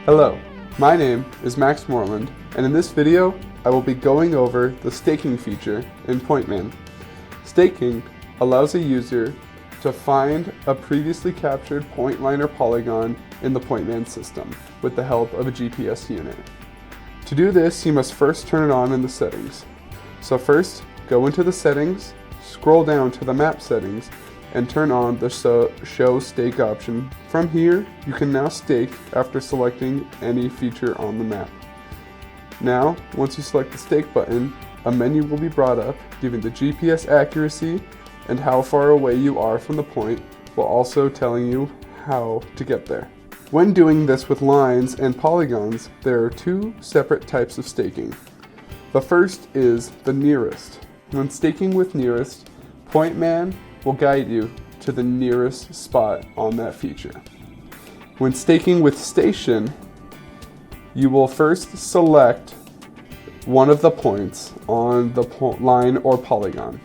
Hello, my name is Max Moreland, and in this video I will be going over the staking feature in PointMan. Staking allows a user to find a previously captured point line or polygon in the PointMan system with the help of a GPS unit. To do this, you must first turn it on in the settings. So first, go into the settings, scroll down to the map settings, and turn on the show stake option. From here, you can now stake after selecting any feature on the map. Now, once you select the stake button, a menu will be brought up giving the GPS accuracy and how far away you are from the point, while also telling you how to get there. When doing this with lines and polygons, there are two separate types of staking. The first is the nearest. When staking with nearest, PointMan will guide you to the nearest spot on that feature. When staking with station, you will first select one of the points on the line or polygon,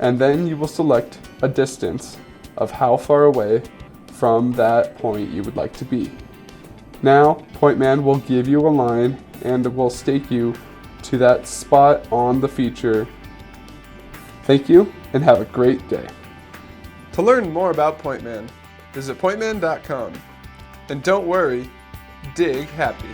and then you will select a distance of how far away from that point you would like to be. Now, PointMan will give you a line and will stake you to that spot on the feature. Thank you, and have a great day. To learn more about PointMan, visit pointman.com. And don't worry, dig happy.